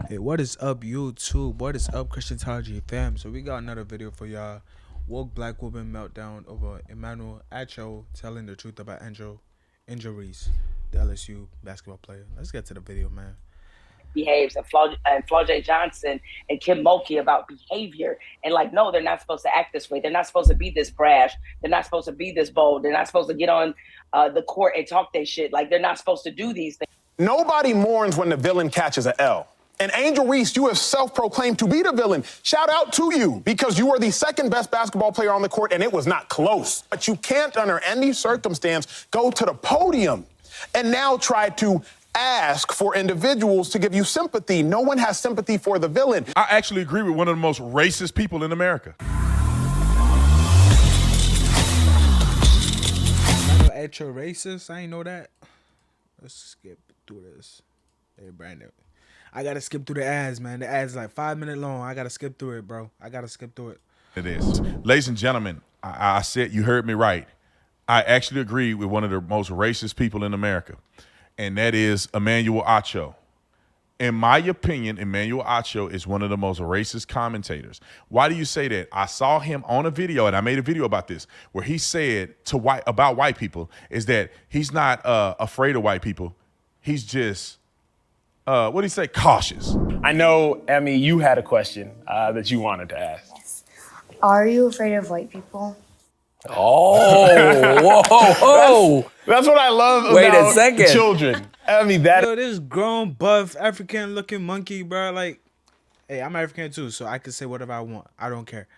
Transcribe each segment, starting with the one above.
Hey, what is up, YouTube? What is up, Christianology fam? So we got another video for y'all. Woke black woman meltdown over Emmanuel Acho telling the truth about Reese, the LSU basketball player. Let's get to the video, man. Behaves and Flau'jae Johnson and Kim Mulkey about behavior, and like, no, they're not supposed to act this way. They're not supposed to be this brash. They're not supposed to be this bold. They're not supposed to get on the court and talk their shit. Like, they're not supposed to do these things. Nobody mourns when the villain catches an L. And Angel Reese, you have self-proclaimed to be the villain. Shout out to you, because you are the second best basketball player on the court, and it was not close. But you can't, under any circumstance, go to the podium and now try to ask for individuals to give you sympathy. No one has sympathy for the villain. I actually agree with one of the most racist people in America. At your racist, I ain't know that. Let's skip through this. Hey, Brandon, I gotta skip through the ads, man. The ads like 5 minutes long. I gotta skip through it, bro. I gotta skip through it. It is. Ladies and gentlemen, I said, you heard me right. I actually agree with one of the most racist people in America, and that is Emmanuel Acho. In my opinion, Emmanuel Acho is one of the most racist commentators. Why do you say that? I saw him on a video, and I made a video about this, where he said about white people is that he's not afraid of white people. He's just, what did he say? Cautious. I know, Emmy, you had a question that you wanted to ask. Yes. Are you afraid of white people? Oh, whoa. That's what I love Wait about a second. children. I mean, that. Yo, this grown, buff, African-looking monkey, bro. Like, hey, I'm African too, so I can say whatever I want. I don't care.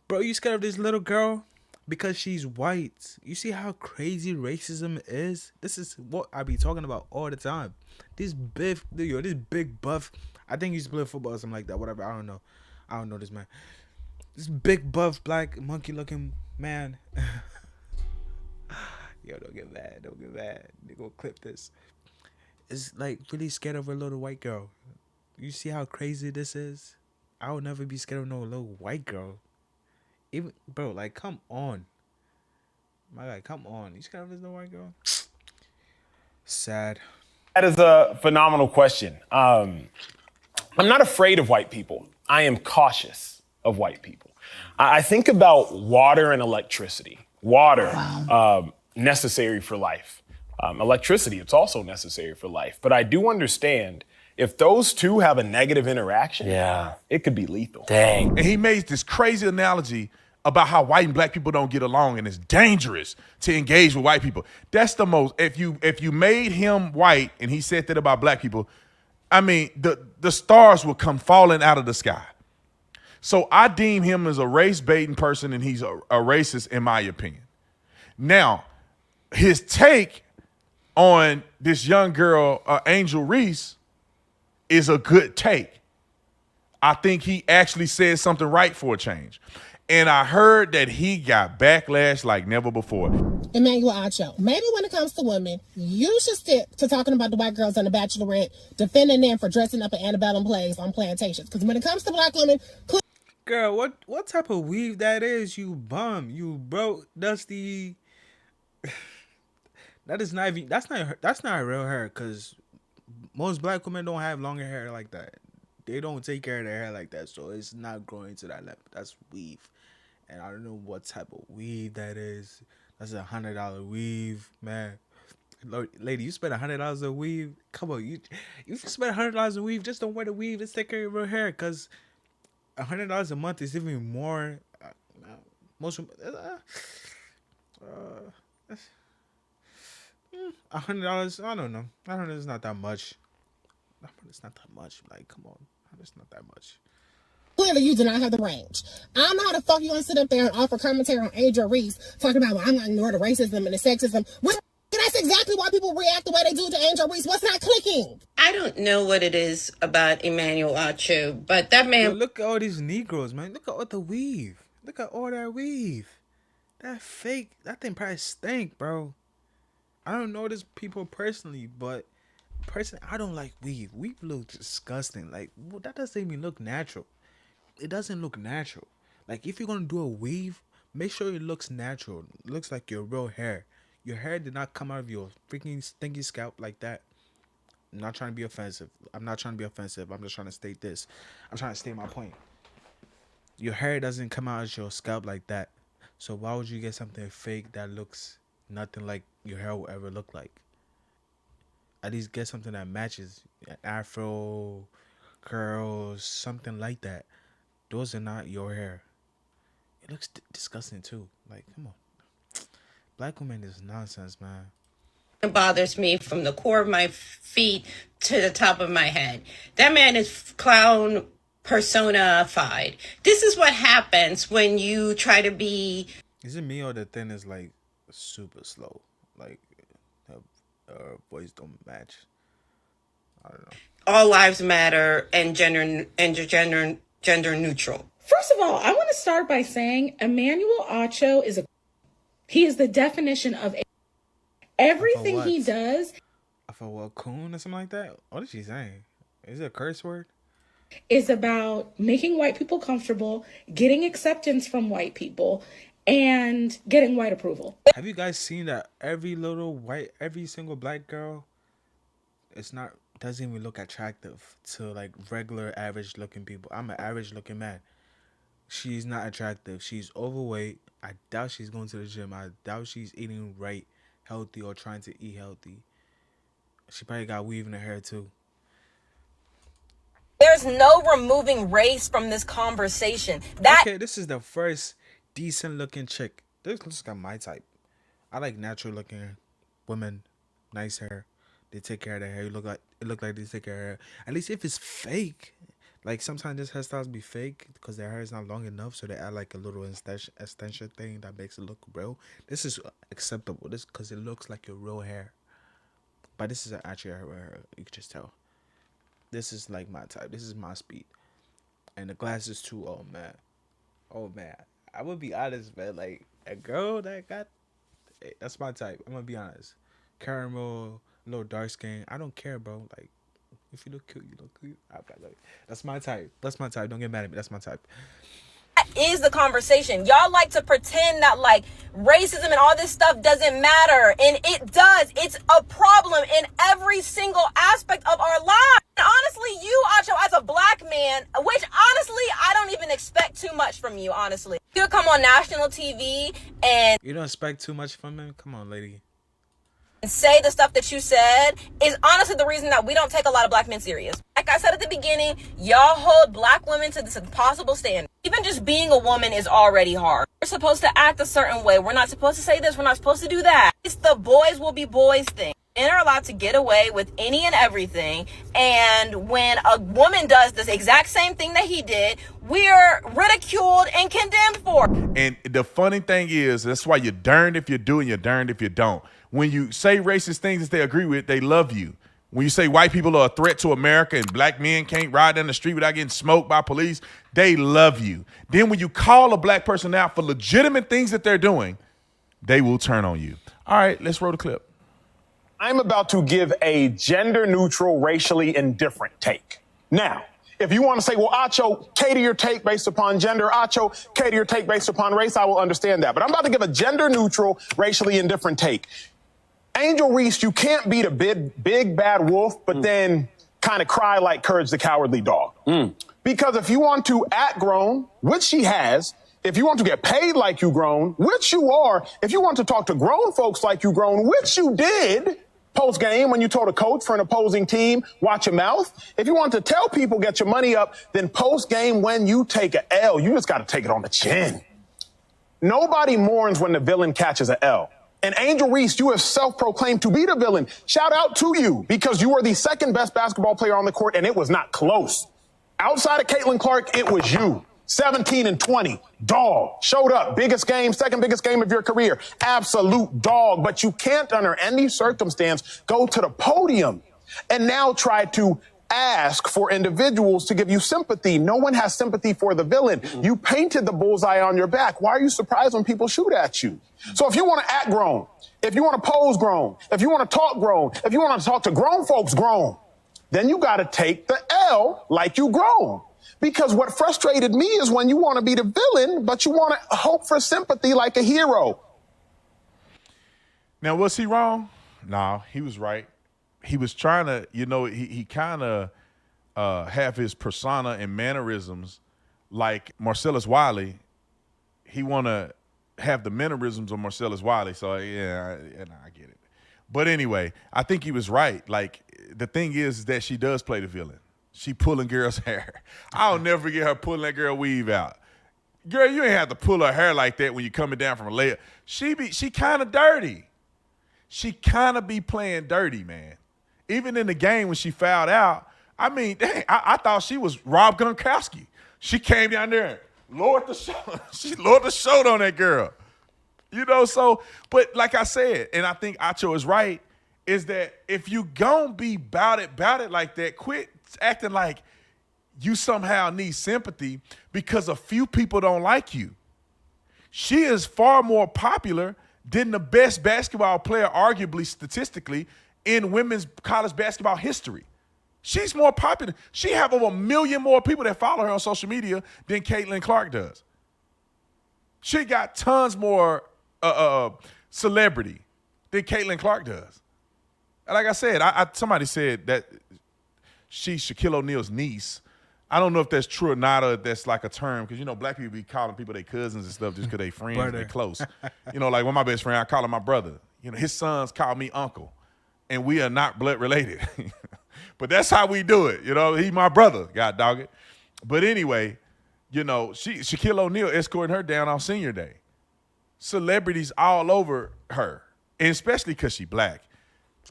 Bro, you scared of this little girl because she's white? You see how crazy racism is? This is what I be talking about all the time. This big buff. I think he's playing football or something like that. Whatever. I don't know. I don't know this man. This big buff black monkey-looking man. Yo, don't get mad. Don't get mad. They gonna clip this. It's like really scared of a little white girl. You see how crazy this is? I would never be scared of no little white girl. Even, bro, like, come on. My guy, come on. You scared of this little white girl? Sad. That is a phenomenal question. I'm not afraid of white people. I am cautious of white people. I think about water and electricity. Water, necessary for life. Electricity, it's also necessary for life. But I do understand if those two have a negative interaction, it could be lethal. Dang. And he made this crazy analogy about how white and black people don't get along, and it's dangerous to engage with white people. That's the most, if you made him white and he said that about black people, I mean, the stars will come falling out of the sky. So I deem him as a race-baiting person, and he's a racist in my opinion. Now, his take on this young girl, Angel Reese, is a good take. I think he actually said something right for a change. And I heard that he got backlash like never before. Emmanuel Acho, maybe when it comes to women, you should stick to talking about the white girls on The Bachelorette, defending them for dressing up in antebellum plays on plantations. Because when it comes to black women... Girl, what type of weave that is, you bum? You broke, dusty... That's not real hair, because most black women don't have longer hair like that. They don't take care of their hair like that, so it's not growing to that level. That's weave, and I don't know what type of weave that is. That's $100 weave, man. Lady, you spend $100 a weave? Come on, you spend $100 a weave. Just don't wear the weave. Let's take care of your hair, because $100 a month is even more. Most $100. I don't know. I don't know. It's not that much. It's not that much. Like, come on. It's not that much. Clearly, you do not have the range. I don't know how the fuck you gonna sit up there and offer commentary on Angel Reese, talking about, well, I'm not ignoring the racism and the sexism. That's exactly why people react the way they do to Angel Reese. What's not clicking? I don't know what it is about Emmanuel Acho, but that man... Yo, look at all these Negroes, man. Look at all the weave. Look at all that weave. That fake. That thing probably stink, bro. I don't know these people personally, but personally, I don't like weave. Weave looks disgusting. Like, well, that doesn't even look natural. It doesn't look natural. Like, if you're gonna do a weave, make sure it looks natural. It looks like your real hair. Your hair did not come out of your freaking stinky scalp like that. I'm not trying to be offensive. I'm not trying to be offensive. I'm just trying to state this. I'm trying to state my point. Your hair doesn't come out of your scalp like that. So why would you get something fake that looks nothing like your hair will ever look like? At least get something that matches. An afro, curls, something like that. Those are not your hair. It looks disgusting too. Like, come on. Black women is nonsense, man. It bothers me from the core of my feet to the top of my head. That man is clown personified. This is what happens when you try to be. Is it me or the thing is like super slow? Like her voice don't match. I don't know. All lives matter and gender neutral. First of all, I want to start by saying Emmanuel Acho he is the definition of everything he does. I thought, well, coon or something like that. What is she saying? Is it a curse word? Is about making white people comfortable, getting acceptance from white people, and getting white approval. Have you guys seen that every single black girl, doesn't even look attractive to like regular average looking people. I'm an average looking man. She's not attractive. She's overweight. I doubt she's going to the gym. I doubt she's eating right, healthy, or trying to eat healthy. She probably got weave in her hair too. There's no removing race from this conversation. Okay, this is the first decent looking chick. This looks like my type. I like natural looking women, nice hair. They take care of their hair. It look like they take care of their hair. At least if it's fake. Like sometimes this hairstyles be fake because their hair is not long enough, so they add like a little extension thing that makes it look real. This is acceptable. This because it looks like your real hair. But this is actually her hair. You can just tell. This is like my type. This is my speed. And the glasses too. Oh man. Oh man. I would be honest, man. Like a girl that got, that's my type. I'm gonna be honest. Caramel, a little dark skin. I don't care, bro. Like if you look cute, you look cute. That's my type. That's my type. Don't get mad at me. That's my type. That is the conversation. Y'all like to pretend that like racism and all this stuff doesn't matter. And it does. It's a problem in every single aspect of our lives. And honestly, you, Acho, as a black man, which honestly, I don't even expect too much from you, honestly. You'll come on national TV and You don't expect too much from him? Come on, lady. say the stuff that you said is honestly the reason that we don't take a lot of black men serious. Like I said at the beginning, y'all hold black women to this impossible standard. Even just being a woman is already hard. We're supposed to act a certain way. We're not supposed to say this. We're not supposed to do that. It's the boys will be boys thing. Men are allowed to get away with any and everything. And when a woman does this exact same thing that he did, we're ridiculed and condemned for. And the funny thing is, that's why you're darned if you do and you're darned if you don't. When you say racist things that they agree with, they love you. When you say white people are a threat to America and black men can't ride down the street without getting smoked by police, they love you. Then when you call a black person out for legitimate things that they're doing, they will turn on you. All right, let's roll the clip. I'm about to give a gender-neutral, racially indifferent take. Now, if you want to say, well, Acho, cater your take based upon gender, Acho, cater your take based upon race, I will understand that. But I'm about to give a gender-neutral, racially indifferent take. Angel Reese, you can't beat a big bad wolf, but then kind of cry like Courage the Cowardly Dog. Because if you want to act grown, which she has, if you want to get paid like you grown, which you are, if you want to talk to grown folks like you grown, which you did post-game when you told a coach for an opposing team, watch your mouth. If you want to tell people get your money up, then post-game when you take a L, you just got to take it on the chin. Nobody mourns when the villain catches a L. And Angel Reese, you have self-proclaimed to be the villain. Shout out to you because you were the second best basketball player on the court, and it was not close. Outside of Caitlin Clark, it was you. 17 and 20, dog. Showed up, biggest game, second biggest game of your career. Absolute dog. But you can't, under any circumstance, go to the podium and now try to ask for individuals to give you sympathy. No one has sympathy for the villain. You painted the bullseye on your back. Why are you surprised when people shoot at you? So if you want to act grown, if you want to pose grown, if you want to talk grown, if you want to talk to grown folks grown, then you got to take the L like you grown. Because what frustrated me is when you want to be the villain, but you want to hope for sympathy like a hero. Now, was he wrong? No, he was right. he was trying to, he kind of have his persona and mannerisms like Marcellus Wiley. He want to have the mannerisms of Marcellus Wiley. So yeah, I get it. But anyway, I think he was right. Like, the thing is that she does play the villain. She pulling girls' hair. I'll never forget her pulling that girl weave out. Girl, you ain't have to pull her hair like that when you're coming down from a layup. She kind of dirty. She kind of be playing dirty, man. Even in the game when she fouled out, I mean, dang, I thought she was Rob Gronkowski. She came down there and lowered the shoulder. She lowered the shoulder on that girl. So, but like I said, and I think Acho is right, is that if you gon' be bout it like that, quit acting like you somehow need sympathy because a few people don't like you. She is far more popular than the best basketball player, arguably statistically, in women's college basketball history. She's more popular. She have over 1 million more people that follow her on social media than Caitlin Clark does. She got tons more celebrity than Caitlin Clark does. And like I said, somebody said that she's Shaquille O'Neal's niece. I don't know if that's true or not, or if that's like a term, because black people be calling people their cousins and stuff just because they friends, they close. Like when my best friend, I call him my brother. His sons call me uncle, and we are not blood related. But that's how we do it. He's my brother, God dog it. But anyway, Shaquille O'Neal escorting her down on senior day. Celebrities all over her, and especially because she black.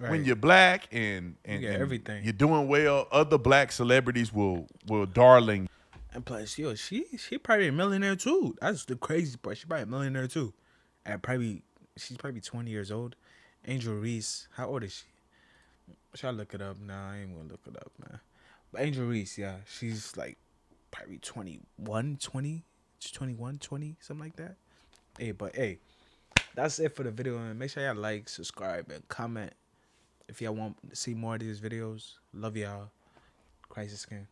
Right. When you're black and everything, you're doing well, other black celebrities will darling. And plus, she probably a millionaire too. That's the crazy part. She probably a millionaire too. And she's probably 20 years old. Angel Reese, how old is she? Should I look it up? Nah, I ain't gonna look it up, man. But Angel Reese, yeah, she's like probably 21, 20, 21, 20, something like that. Hey, that's it for the video. And make sure y'all like, subscribe, and comment if y'all want to see more of these videos. Love y'all. Crisis Skin.